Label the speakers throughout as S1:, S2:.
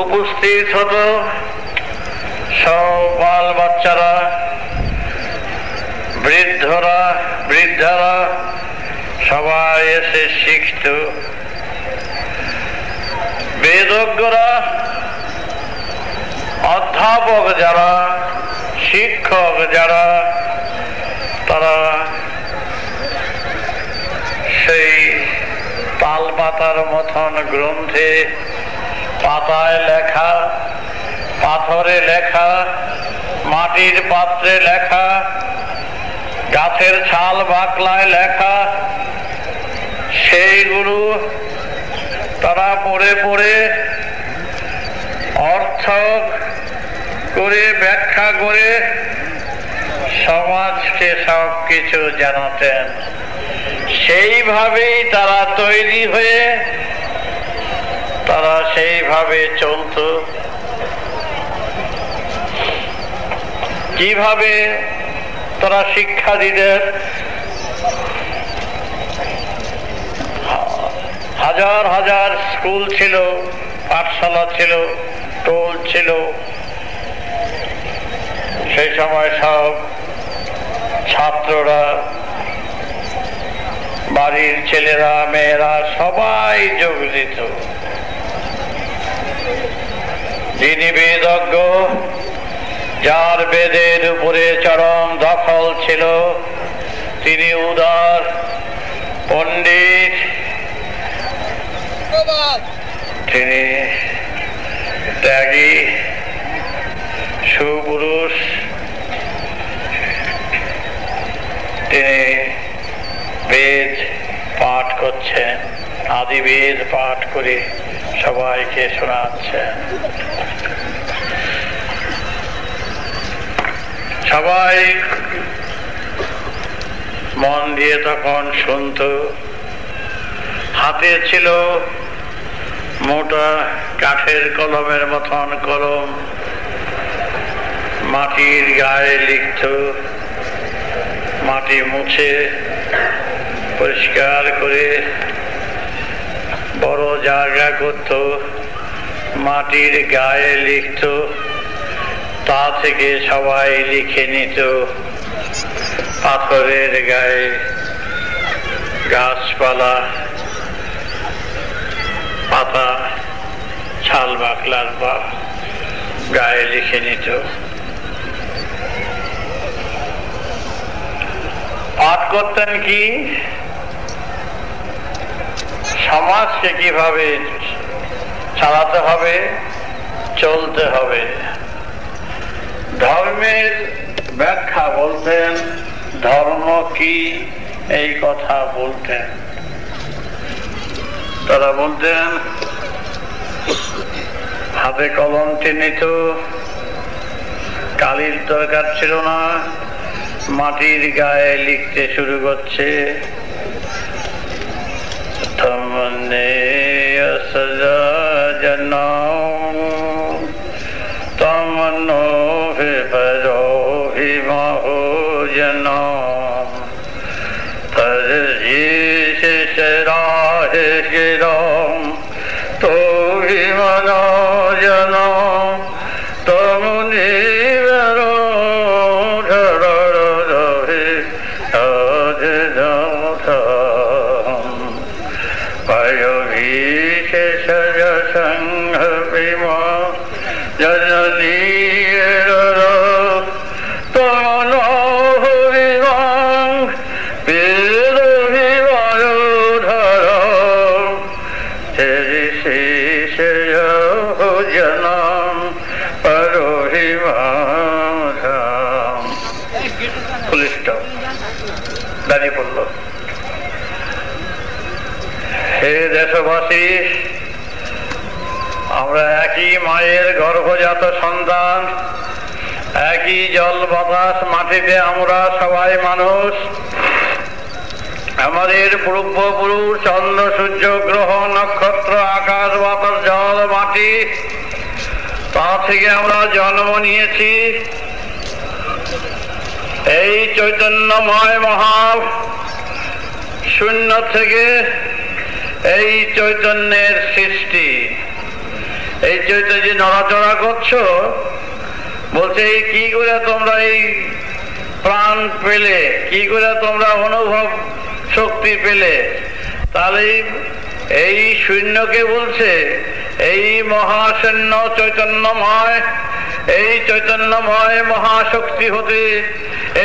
S1: উপস্থিত হতো সব বাল বাচ্চারা, বৃদ্ধারা সবাই এসে শিখত। বেদজ্ঞরা, অধ্যাপক যারা, শিক্ষক যারা, তারা সেই তাল পাতার মতন গ্রন্থে পাতায় লেখা, পাথরে লেখা, মাটির পাত্রে লেখা, গাছের ছাল বাকলায় লেখা, সেইগুলো তারা পড়ে পড়ে অর্থ করে ব্যাখ্যা করে সমাজকে সব কিছু জানাতেন। সেইভাবেই তারা তৈরি হয়ে তারা সেইভাবে চলত। কিভাবে তারা শিক্ষা দিতেন? হাজার হাজার স্কুল ছিল, পাঠশালা ছিল, টোল ছিল। সেই সময় সব ছাত্ররা, বাড়ির ছেলেরা, মেয়েরা সবাই যোগ দিত। যিনি বেদজ্ঞ, যার বেদের উপরে চরম দখল ছিল, তিনি উদার পণ্ডিত, তিনি ত্যাগী সুপুরুষ, তিনি বেদ পাঠ করছেন, আদি বেদ পাঠ করে সবাইকে শোনাচ্ছেন। সবাই মন দিয়ে তখন শুনত। হাতে ছিল মোটা কাঠের কলমের মতন কলম, মাটির গায়ে লিখত, মাটি মুছে পরিষ্কার করে বড় জায়গা করত, মাটির গায়ে লিখত, তা থেকে সবাই লিখে নিত। পাথরের গায়ে গাছপালা, পাতা, ছাল বাকলার বা গায়ে লিখে নিত। পাঠ করতেন কি? সমাজকে কিভাবে চালাতে হবে, চলতে হবে। ধর্মের ব্যাখ্যা বলতেন, ধর্ম কি এই কথা বলতেন। তারা বলতেন, হাতে কলমটি নিত, কালির দরকার ছিল না, মাটির গায়ে লিখতে শুরু করছে। তমনে সজন তমনো জন তরাহে গিরম তো মন জন তমনি দাঁড়িয়ে পড়ল। হে দেশবাসী, আমরা একই মায়ের গর্ভজাত সন্তান, একই জল বাতাস মাটিতে আমরা সবাই মানুষ। আমাদের পূর্বপুরুষ চন্দ্র সূর্য গ্রহ নক্ষত্র আকাশ বাতাস জল মাটি, তা থেকে আমরা জন্ম নিয়েছি। এই চৈতন্যময় মহা শূন্য থেকে এই চৈতন্যের সৃষ্টি। এই চৈতন্য নড়াচড়া করছো, বলছে এই কি করে তোমরা এই প্রাণ পেলে, কি করে তোমরা অনুভব শক্তি পেলে? তাহলে এই শূন্যকে বলছে এই মহাশূন্য চৈতন্যময়, এই চৈতন্যময় মহাশক্তি হতে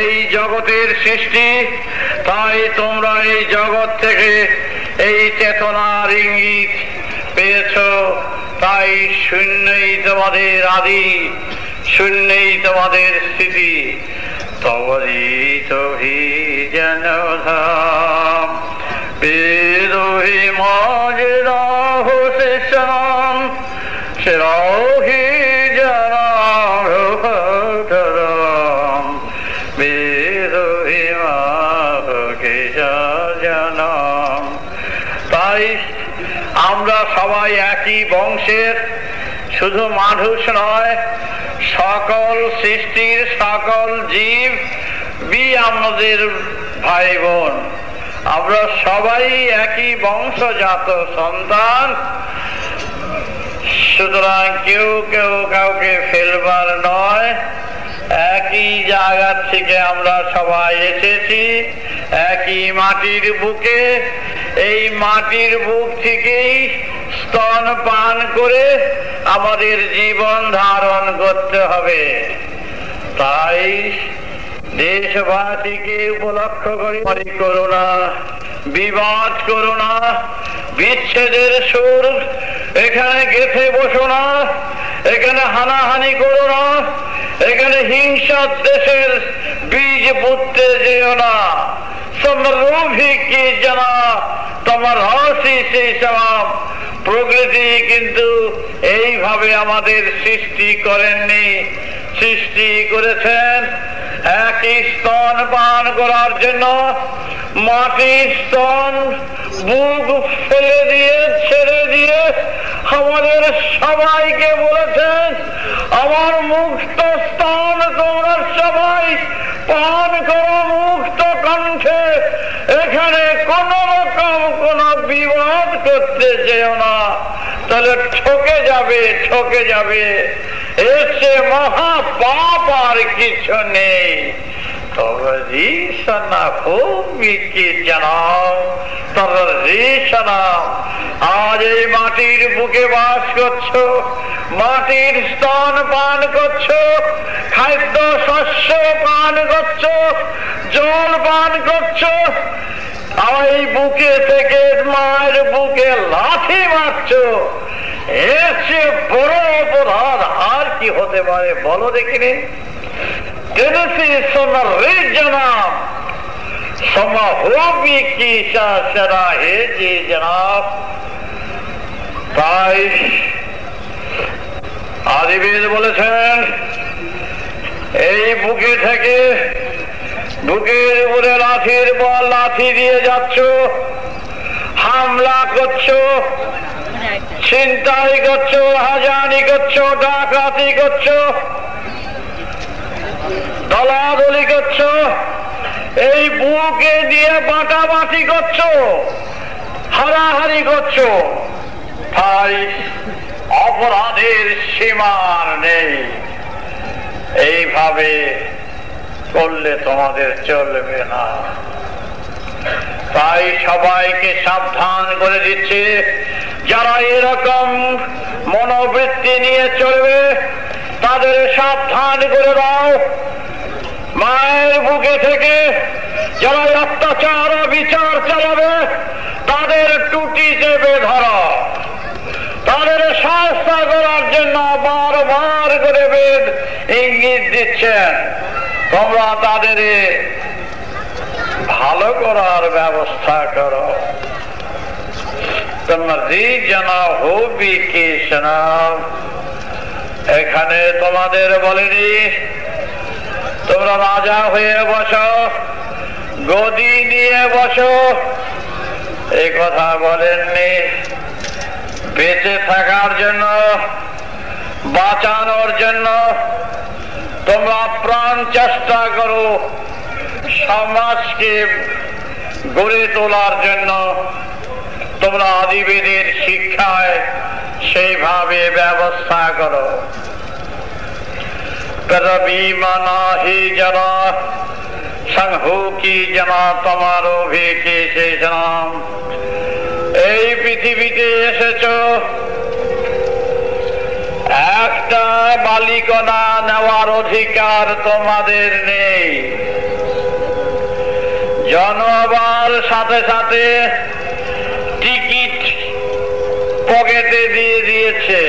S1: এই জগতের সৃষ্টি। তাই তোমরা এই জগৎ থেকে এই চেতনার ইঙ্গিত পেয়েছ। তাই শূন্যই তোমাদের আদি, শূন্যই তোমাদের স্থিতি। তবদিত হি জনধাম বেদহি মজরাহ শিষ্যাম শিরাহি জনাম বেদহি মাহ কিশা জনা তাই আমরা সবাই একই বংশের, শুধু মানুষ নয়, সকল সৃষ্টির সকল জীব আমাদের ভাই বোন। আমরা সবাই একই বংশজাত সন্তান, সুতরাং কেউ কেউ কাউকে ফেলবার নয়। একই জায়গা থেকে আমরা সবাই এসেছি, একই মাটির বুকে। এই মাটির বুক থেকেই স্তন পান করে আমাদের জীবন ধারণ করতে হবে। তাই দেশবাসীকে উপলক্ষ করে করো না, বিবাদ করো না, বিচ্ছেদের সুর এখানে গেঁথে বসো না, এখানে হানাহানি করো না, এখানে হিংসার দেশের বীজ পুঁততে যেও না। সমরূপী কি জানা তোমার হাসি সেই সব। প্রকৃতি কিন্তু এইভাবে আমাদের সৃষ্টি করেননি, সৃষ্টি করেছেন একই স্তন পান করার জন্য। মাটির স্তন বুক ফেলে দিয়ে ছেড়ে দিয়ে আমাদের সবাইকে বলেছেন, আমার মুক্ত স্তন তোমরা সবাই পান করো মুক্ত কণ্ঠে। এখানে কোন রকম কোন বিবাদ করতে যেও না, তাহলে ঠকে যাবে, ঠকে যাবে। এসে মহা পাপ আর কিছু নেই। তবে ঋষনা খুব কি জানাও, তবে ঋষনা আজ এই মাটির বুকে বাস করছো, মাটির স্তন পান করছো, খাদ্য শস্য পান করছো, জল পান করছো, এই বুকে থেকে মায়ের বুকে লাথি মারছো। এর চেয়ে বড় অপরাধ আর কি হতে পারে বলো দেখিনি? जनाब समा होगी की सरा है जी जनाब। তাই আদিবেদ বলেছেন, এই বুকে থেকে বুকের উপরে লাঠির বল লাঠি দিয়ে যাচ্ছ, হামলা করছো, ছিনতাই করছো, হাজানি করছো, ডাকাতি করছো, দলাদলি করছো, এই বুকে দিয়ে বাটাবাটি করছো, হারাহারি করছো। তাই অপরাধের সীমার নেই। এইভাবে করলে তোমাদের চলবে না। তাই সবাইকে সাবধান করে দিচ্ছে, যারা এরকম মনোবৃত্তি নিয়ে চলবে তাদের সাবধান করে দাও। মায়ের বুকে থেকে যারা অত্যাচার বিচার চালাবে তাদের টুটি চেপে ধরো। তাদের শাস্তি করার জন্য বারবার করে বেদ ইঙ্গিত দিচ্ছেন, তোমরা তাদের ভালো করার ব্যবস্থা করো। তোমার জানা হবি কি শোনা, এখানে তোমাদের বলেনি তোমরা রাজা হয়ে বসো, গদি নিয়ে বসো, এই কথা বলেননি। বেঁচে থাকার জন্য, বাঁচানোর জন্য তোমরা প্রাণ চেষ্টা করো, সমাজকে গড়ে তোলার জন্য তোমরা আদিবেদের শিক্ষায় সেইভাবে ব্যবস্থা করো। মানা হি জানা সংহু কি জানা তোমারও ভেকে শেষ নাম। এই পৃথিবীতে এসেছ একটা মালিকানা নেওয়ার অধিকার তোমাদের নেই। জন্মাবার সাথে সাথে টিকিট পকেটে দিয়ে দিয়েছে,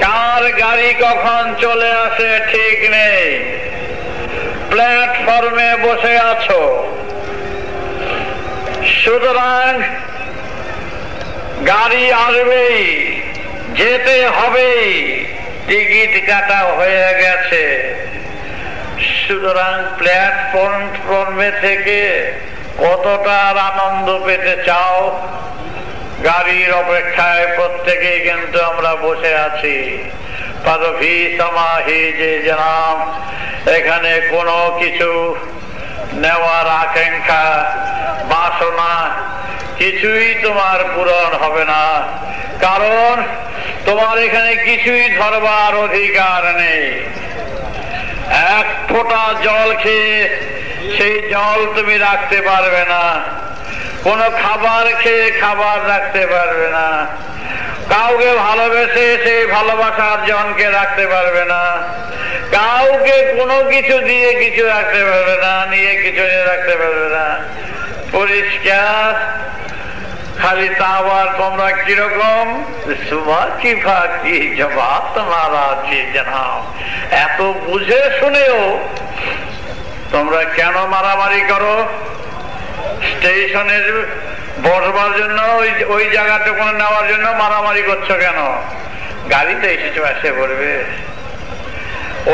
S1: কার গাড়ি কখন চলে আসে ঠিক নেই। প্ল্যাটফর্মে বসে আছো, সুতরাং গাড়ি আসবেই, যেতে হবেই, টিকিট কাটা হয়ে গেছে। সুতরাং প্ল্যাটফর্মে থেকে কতটার আনন্দ পেতে চাও? গাড়ির অপেক্ষায় প্রত্যেকেই কিন্তু আমরা বসে আছি। পারভি সমাহি যে জানাম, এখানে কোনো কিছু নেওয়ার আকাঙ্ক্ষা বাসনা কিছুই তোমার পূরণ হবে না, কারণ তোমার এখানে কিছুই ধরবার অধিকার নেই। এক ফোঁটা জল খেয়ে সেই জল তুমি রাখতে পারবে না, কোনো খাবার খেয়ে খাবার রাখতে পারবে না, কাউকে ভালোবেসে সেই ভালোবাসার জনকে রাখতে পারবে না, কাউকে কোনো কিছু দিয়ে কিছু রাখতে পারবে না, নিয়ে কিছু নিয়ে রাখতে পারবে না। পরিষ্কার। খালি তা আবার তোমরা কিরকম সুবহ কি ভাকি জবাব তোমারা যে জানাও, এত বুঝে শুনেও তোমরা কেন মারামারি করো? স্টেশনের বসবার জন্য ওই জায়গাটুকু নেওয়ার জন্য মারামারি করছো কেন? গাড়িতে এসেছো, এসে পড়বে,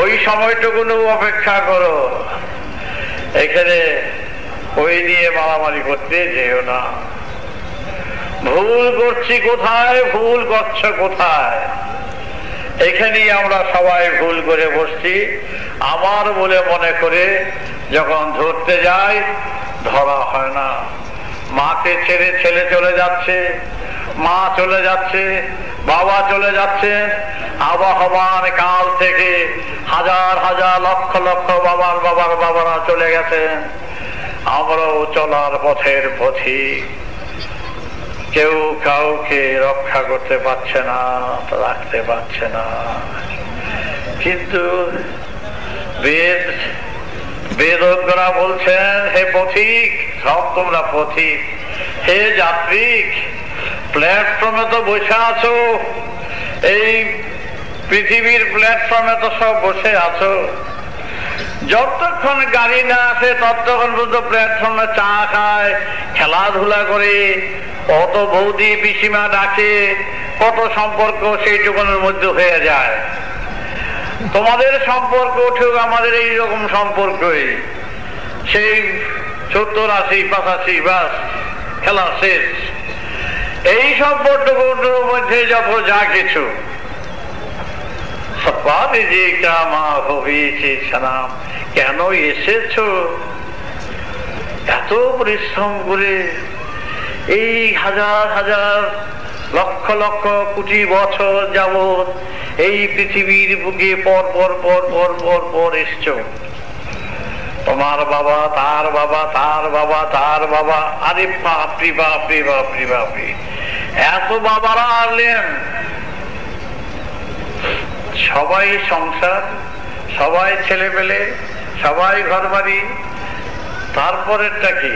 S1: ওই সময়টুকু অপেক্ষা করো। এখানে ওই নিয়ে মারামারি করতে যেও না। ভুল করছি কোথায়, ভুল করছো কোথায়? এখানেই আমরা সবাই ভুল করে বসছি। আমার বলে মনে করে যখন ধরতে যাই ধরা হয় না। মাকে ছেড়ে ছেলে চলে যাচ্ছে, মা চলে যাচ্ছে, বাবা চলে যাচ্ছে। আবহমান কাল থেকে হাজার হাজার লক্ষ লক্ষ বাবারা চলে গেছেন। আমরাও চলার পথের পথিক। কেউ কাউকে রক্ষা করতে পারছে না, রাখতে পারছে না। কিন্তু বেদজ্ঞরা বলছেন, হে পথিক, সব তোমরা পথিক, হে যাত্রিক, প্ল্যাটফর্মে তো বসে আছো, এই পৃথিবীর প্ল্যাটফর্মে তো সব বসে আছো। যতক্ষণ গাড়ি না আসে ততক্ষণ পর্যন্ত প্ল্যাটফর্মে চা খায়, খেলাধুলা করে, কত বৌদি পিসিমা ডাকে, কত সম্পর্ক সেইটুকুনের মধ্যে হয়ে যায়। তোমাদের সম্পর্ক উঠেও আমাদের এইরকম সম্পর্কই, সেই 70, 80, 85 বাস খেলা শেষ। এই সম্পর্কগুলোর মধ্যে যত যা কিছু কেন এসেছ? এত পরিশ্রম করে এই হাজার হাজার লক্ষ লক্ষ কোটি বছর যাবৎ এই পৃথিবীর বুকে পর পর পর পর পর পর এসছ। তোমার বাবা, তার বাবা, তার বাবা, তার বাবা, আরে বাপরি বাপরি বাপরি বাপরি, এত বাবারা আনলেন। সবাই সংসার, সবাই ছেলে পেলে, সবাই ঘর বাড়ি, তারপরেরটা কি?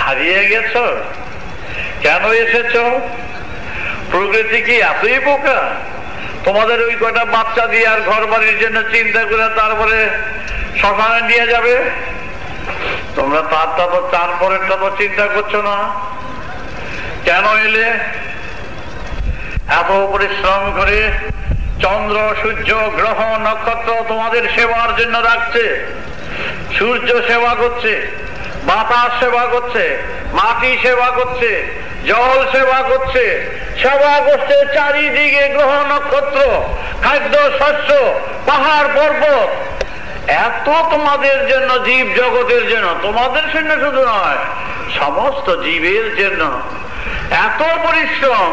S1: হারিয়ে গেছ? কেন এসেছ? প্রকৃতি কি এতই বোকা? তোমাদের ওই কটা বাচ্চা দিয়ে আর ঘর বাড়ির জন্য চিন্তা করে তারপরে শ্মশানে নিয়ে যাবে? তোমরা তারপরেরটা তো চিন্তা করছো না। কেন এলে? এত পরিশ্রম করে চন্দ্র, সূর্য, গ্রহ, নক্ষত্র তোমাদের সেবার জন্য রাখছে। সূর্য সেবা করছে, বাতাস সেবা করছে, মাটি সেবা করছে, জল সেবা করছে, সেবা করছে চারিদিকে গ্রহ, নক্ষত্র, খাদ্য, শস্য, পাহাড়, পর্বত। এত তোমাদের জন্য, জীব জগতের জন্য, তোমাদের জন্য শুধু নয়, সমস্ত জীবের জন্য এত পরিশ্রম।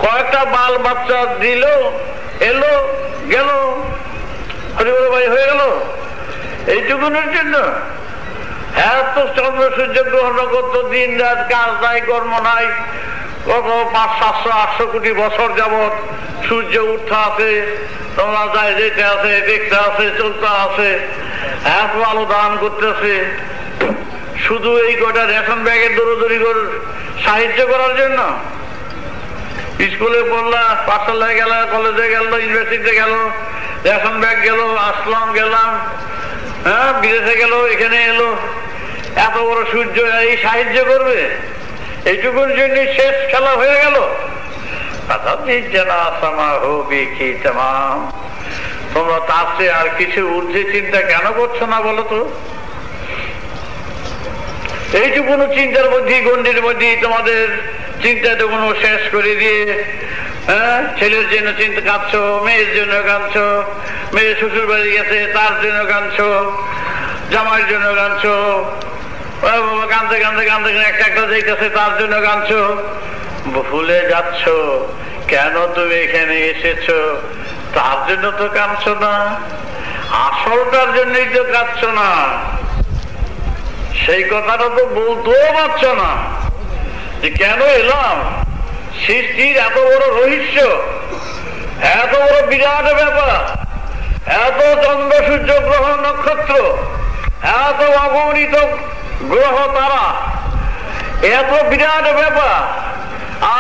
S1: কয়েকটা বাল বাচ্চা দিল, এলো গেল, হরিবল ভাই হয়ে গেল, এইটুকুনের জন্য এত চন্দ্র, সূর্য, গ্রহ, নক্ষত্র, দিন রাত, কাজ নাই, কর্ম নাই, কত 500, 700, 800 কোটি বছর যাবৎ সূর্য উঠতে আছে, তোমরা যাই যেতে আছে, দেখতে আছে, চলতে আছে, এত আলো দান করতেছে, শুধু এই কটা রেশন ব্যাগের দৌড়দৌড়ি করে সাহায্য করার জন্য। স্কুলে পড়লা, পাঠশালায় গেল, কলেজে গেল, ইউনিভার্সিটিতে গেল, রেশন ব্যাগ গেল, আসলাম গেলাম, হ্যাঁ বিদেশে গেল, এখানে এলো, এত বড় সূর্য এই সাহায্য করবে? এইটুকুর জন্য শেষ খেলা হয়ে গেল। তোমরা তার চেয়ে আর কিছু ঊর্ধ্বে চিন্তা কেন করছো না বলো তো? এইটুকুনো চিন্তার মধ্যে গণ্ডির মধ্যে তোমাদের চিন্তাটা কোনো শেষ করে দিয়ে ছেলের জন্য চিন্তা কাঁদছো, মেয়ের জন্য কাঁদছো, মেয়ে শ্বশুর বাড়ি গেছে তার জন্য কাঁদছো, জামাইয়ের জন্য কাঁদছো, কাঁদতে কাঁদতে কাঁদতে একটা একটা যাইতেছে তার জন্য কাঁদছো। ভুলে যাচ্ছ কেন তুমি এখানে এসেছো তার জন্য তো কাঁদছো না, আসলটার জন্যই তো কাঁদছো না। সেই কথাটা তো বলতেও পারছো না যে কেন এলাম। সৃষ্টির এত বড় রহস্য, এত বড় বিরাট ব্যাপার, এত চন্দ্র সূর্য গ্রহ নক্ষত্র, এত অগণিত গ্রহ তারা, এত বিরাট ব্যাপার,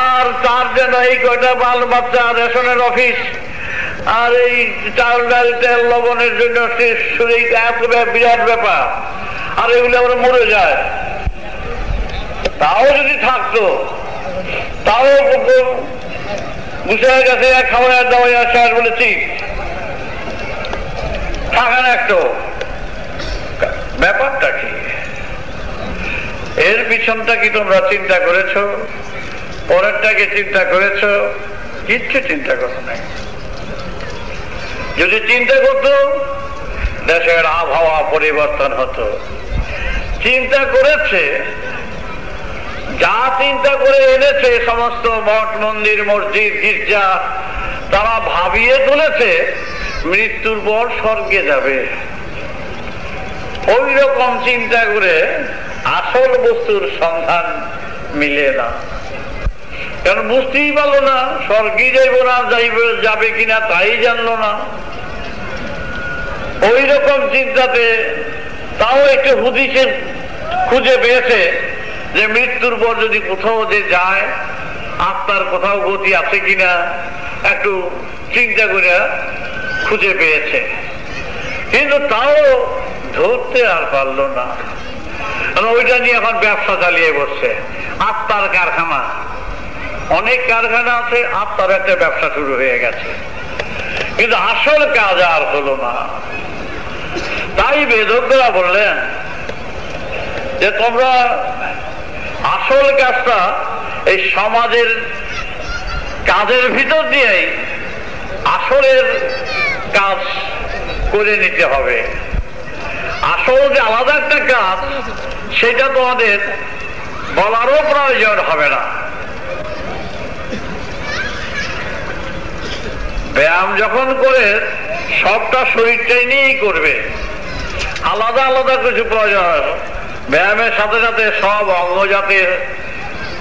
S1: আর তার জন্য এই কয়টা বাল বাচ্চা, রেশনের অফিস, আর এই চাল ডাল তেল লবণের জন্য এত বিরাট ব্যাপার, আর এগুলো আমরা মরে যায়। তাও যদি থাকতো, তাও বুঝে গেছে খাওয়া দাওয়া আসে আর বলেছি থাকে না। একটু ব্যাপারটা কি, এর পিছনটা কি তোমরা চিন্তা করেছো? পরেরটাকে চিন্তা করেছো? কিচ্ছু চিন্তা করো নাই। যদি চিন্তা করতো দেশের আবহাওয়া পরিবর্তন হতো। চিন্তা করেছে, যা চিন্তা করে এনেছে সমস্ত মঠ মন্দির মসজিদ গির্জা, তারা ভাবিয়ে তুলেছে মৃত্যুর পর স্বর্গে যাবে। ওই রকম চিন্তা করে আসল বস্তুর সন্ধান মিলে না, কারণ বুঝতেই পারলো না স্বর্গে যাইব না যাবে কিনা তাই জানলো না। ওই রকম চিন্তাতে তাও একটু হুদিসে খুঁজে পেয়েছে যে মৃত্যুর পর যদি কোথাও যে যায় আত্মার কোথাও গতি আছে কিনা, একটু চিন্তা করে খুঁজে পেয়েছে, কিন্তু তাও ধরতে আর পারলো না। ওইটা নিয়ে এখন ব্যবসা চালিয়ে বসছে, আত্মার কারখানা। অনেক কারখানা আছে, আত্মার একটা ব্যবসা শুরু হয়ে গেছে, কিন্তু আসল কাজ আর হলো না। তাই বেদজ্ঞরা বললেন যে তোমরা আসল কাজটা এই সমাজের কাজের ভিতর দিয়েই আসলের কাজ করে নিতে হবে। আসল যে আলাদা একটা কাজ, সেটা তোমাদের বলারও প্রয়োজন হবে না। ব্যায়াম যখন করে সবটা শরীরটাই নিয়েই করবে, আলাদা আলাদা কিছু প্রয়োজন হয়। ব্যায়ামের সাথে সাথে সব অঙ্গ যাতে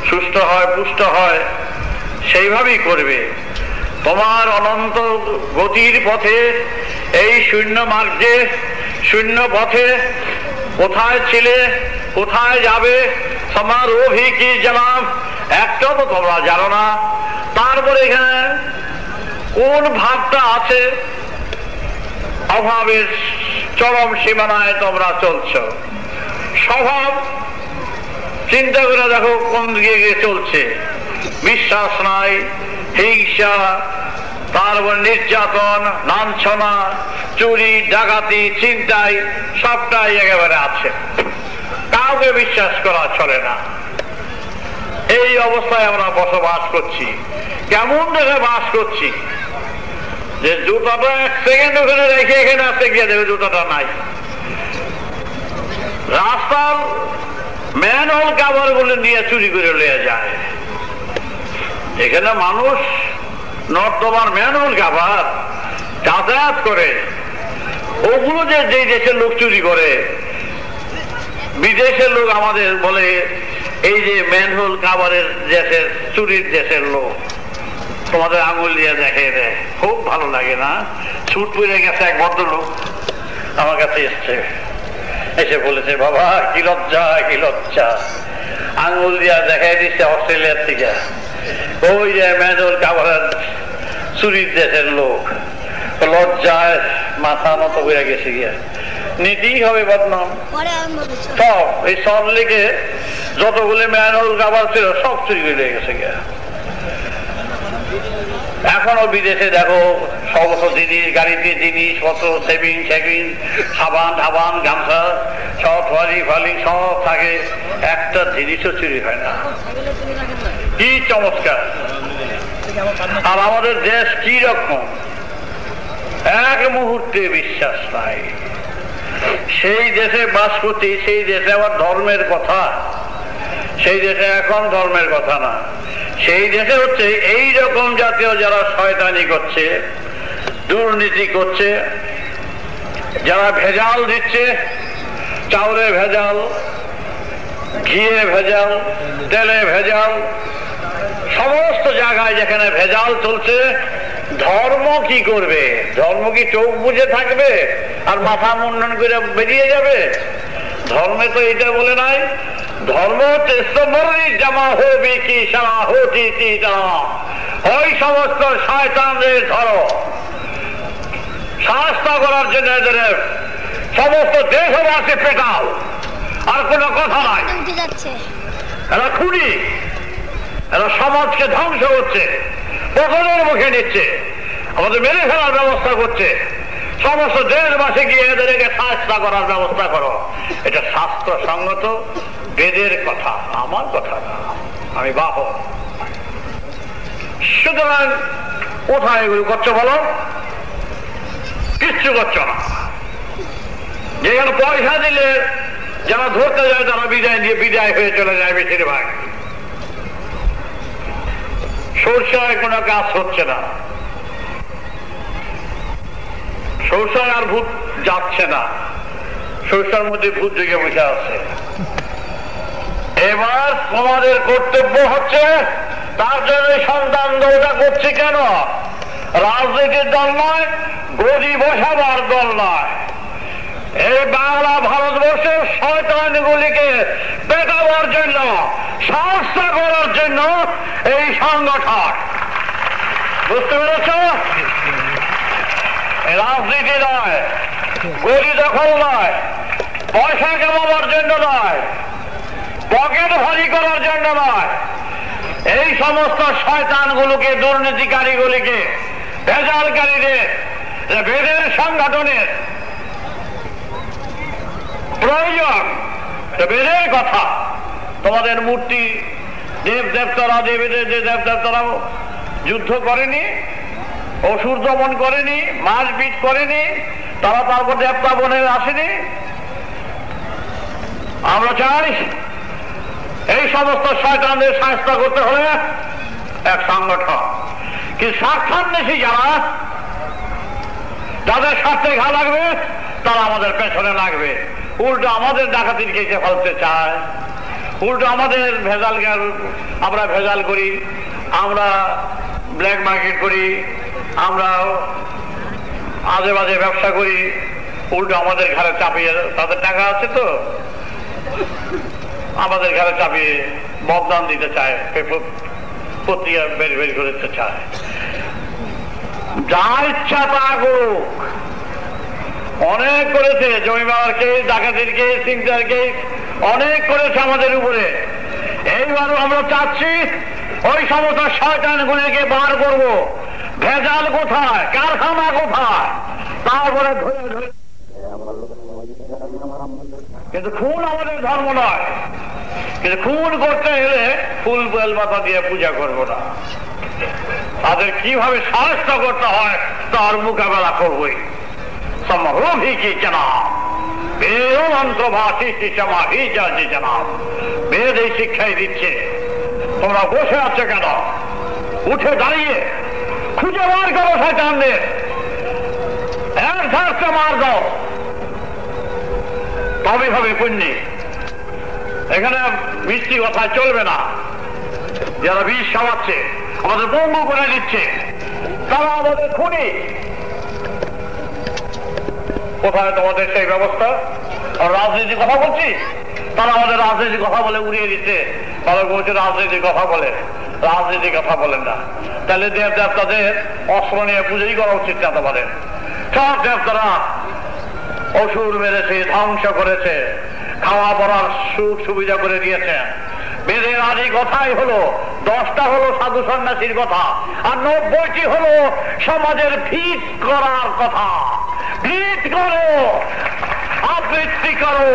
S1: সুস্থ হয়, পুষ্ট হয়, সেইভাবেই করবে। তোমার অনন্ত গতির পথে, এই শূন্য মার্গে, শূন্য পথে কোথায় ছিলে, কোথায় যাবে, তোমার অভি কি জানাম একটা তো তোমরা জানো না। তারপরে এখানে কোন ভাবটা আছে, অভাবের চরম সীমানায় তোমরা চলছ। স্বভাব চিন্তা করে দেখো কোন দিকে গিয়ে চলছে। বিশ্বাস নাই, হিংসা, তারপর নির্যাতন, লাঞ্ছনা, চুরি, ডাকাতি, ছিনতাই, সবটাই একেবারে আছে। কাউকে বিশ্বাস করা চলে না। এই অবস্থায় আমরা বসবাস করছি। কেমন দেখে বাস করছি যে জুতাটা এক সেকেন্ড ওখানে রেখে এখানে আসতে গিয়ে দেবে জুতাটা নাই। রাস্তার ম্যানহোল কাভার গুলো নিয়ে চুরি করে নিয়ে যায়। এখানে মানুষ নর্দমার ম্যানহোল কাভার যাতায়াত করে, ওগুলো যে যেই দেশের লোক চুরি করে, বিদেশের লোক আমাদের বলে এই যে ম্যানহোল কাভারের দেশের চুরির দেশের লোক, তোমাদের আঙুল দিয়ে দেখে দেয়। খুব ভালো লাগে না? ছুট পড়ে গেছে এক ভদ্রলোক আমার কাছে এসছে, এসে বলেছে বাবা কি লজ্জা, কি লজ্জা। আঙুল দিয়া দেখাই দিচ্ছে অস্ট্রেলিয়ার থেকে, ওই যে ম্যানহোল কাভারের চুরির দেশের লোক। লজ্জায় মাথা মতো হয়ে গেছে গিয়া, নিতেই হবে বদনাম। সব এই সব লেগে যতগুলো ম্যানহোল কাভার ছিল সব চুরি করে গেছে গিয়া। এখনো বিদেশে দেখো সমস্ত জিনিস, গাড়িতে জিনিসপত্র, সেভিং সাবান ধাবান গামছা সব ফালি সব থাকে, একটা জিনিসও চুরি হয় না। কি চমৎকার! আর আমাদের দেশ কি রকম, এক মুহূর্তে বিশ্বাস নাই। সেই দেশে বাস করছি, সেই দেশে আবার ধর্মের কথা, সেই দেশে এখন ধর্মের কথা না, সেই দেশে হচ্ছে এই রকম জাতীয় যারা শয়তানি করছে, দুর্নীতি করছে, যারা ভেজাল দিচ্ছে, চাউলে ভেজাল, ঘিয়ে ভেজাল, তেলে ভেজাল, সমস্ত জায়গায় যেখানে ভেজাল চলছে, ধর্ম কি করবে? ধর্ম কি চোখ বুঝে থাকবে আর মাথা মুন্ডন করে বেরিয়ে যাবে? ধর্মে তো এটা বলে নাই। ধর্ম হচ্ছে জামা হবে কি সারা হতি ওই সমস্ত শয়তানদের ধরো, শাস্তা করার জন্য এদের সমস্ত দেশবাসী পেটাও, আর কোনো কথা নাই। এরা খুনি, এরা সমাজকে ধ্বংস করছে, পতনের মুখে নিচ্ছে, আমাদের মেরে ফেলার ব্যবস্থা করছে। সমস্ত দেশবাসী গিয়ে এদেরকে শাস্তা করার ব্যবস্থা করো। এটা শাস্ত্রসঙ্গত বেদের কথা, আমার কথা না, আমি বাহক। সুতরাং কোথায় এগুলো করছো বলো? কিচ্ছু করছো না। যেখানে পয়সা দিলে যারা ধরতে যায় তারা বিদায় হয়ে চলে যায় বেশিরভাগ। সরষায় কোনো কাজ হচ্ছে না, সরষায় আর ভূত যাচ্ছে না, সরষার মধ্যে ভূত ঢুকে বসে আছে। এবার তোমাদের কর্তব্য হচ্ছে, তার জন্য সন্তান দলটা করছে কেন? রাজনীতির দল নয়, গদি বসাবার দল নয়। এই বাংলা ভারতবর্ষের শয়তানগুলিকে পেটাবার জন্য, শাস্ত্র করার জন্য এই সংগঠন। বুঝতে পেরেছ? রাজনীতি নয়, গদি দখল নয়, পয়সা কামাবার জন্য নয়, পকেট ভারী করার জন্য নয়। এই সমস্ত শয়তানগুলোকে, দুর্নীতিকারীগুলিকে, ভেজালকারীদের, বেদের সংগঠনের প্রয়োজন। বেদের কথা, তোমাদের মূর্তি দেবদেবতারা, দেবীদের যে দেবদেবতারা যুদ্ধ করেনি, অসুর দমন করেনি, মারপিট করেনি, তারা তারপর দেবতা বনে আসেনি। আমরা চাই এই সমস্ত শয়তানদের শাস্তি করতে হলে এক সংগঠন, কিন্তু স্বার্থান্বেষী যারা, যাদের স্বার্থে ঘা লাগবে তারা আমাদের পেছনে লাগবে, উল্টো আমাদের ডাকাতির কেসে ফেলতে চায়, উল্টো আমাদের আমরা ভেজাল করি, আমরা ব্ল্যাক মার্কেট করি, আমরা আজে বাজে ব্যবসা করি, উল্টো আমাদের ঘরে চাপিয়ে, তাদের টাকা আছে তো আমাদের ঘরে চাপিয়ে বদনাম দিতে চায়, পত্রিকা বের করতে চায়। যা ইচ্ছা তা করুক, অনেক করেছে, জমিমার কেস, ডাকাতির কেস, সিংটার কেস অনেক করেছে আমাদের উপরে। এইবারও আমরা চাচ্ছি ওই সমস্ত শয়তানগুলিকে বার করব। ভেজাল কোথায়, কারখানা কোথায়, তারপরে ধরে ধরে। কিন্তু খুন আমাদের ধর্ম নয়, কিন্তু খুন করতে হলে ফুল বেল মাথা দিয়ে পূজা করবো না, তাদের কিভাবে শাস্তি করতে হয় তার মোকাবেলা করবই। সমারোভী কি জানাব, বেদ মন্ত্রভাষী সমাধি যাচ্ছে জানাব, বেদ এই শিক্ষাই দিচ্ছে। তোমরা বসে আছো কেন? উঠে দাঁড়িয়ে খুঁজে বার করো শয়তানদের, এক ধারটা মার দাও, তবে হবে পুণ্যি। এখানে মিষ্টি কথা চলবে না। যারা বিষ খাওয়াচ্ছে, আমাদের পঙ্গু করে দিচ্ছে, তারা আমাদের খুনি। কোথায় তোমাদের সেই ব্যবস্থা? রাজনীতি কথা বলছি, তারা আমাদের রাজনীতি কথা বলে উড়িয়ে দিচ্ছে। তারা বলছে রাজনীতির কথা বলে, রাজনীতির কথা বলেন না। তাহলে দেবতাদের অস্ত্র নিয়ে পুজোই করা উচিত না তোমাদের। সব দেবতারা অসুর মেরেছে, ধ্বংস করেছে, খাওয়া পড়ার সুখ সুবিধা করে দিয়েছেন। বেদের আদি কথাই হলো 10টা হলো সাধু সন্ন্যাসীর কথা, আর 90টি হলো সমাজের ভিত করার কথা। ভিত করো, আবৃত্তি করো,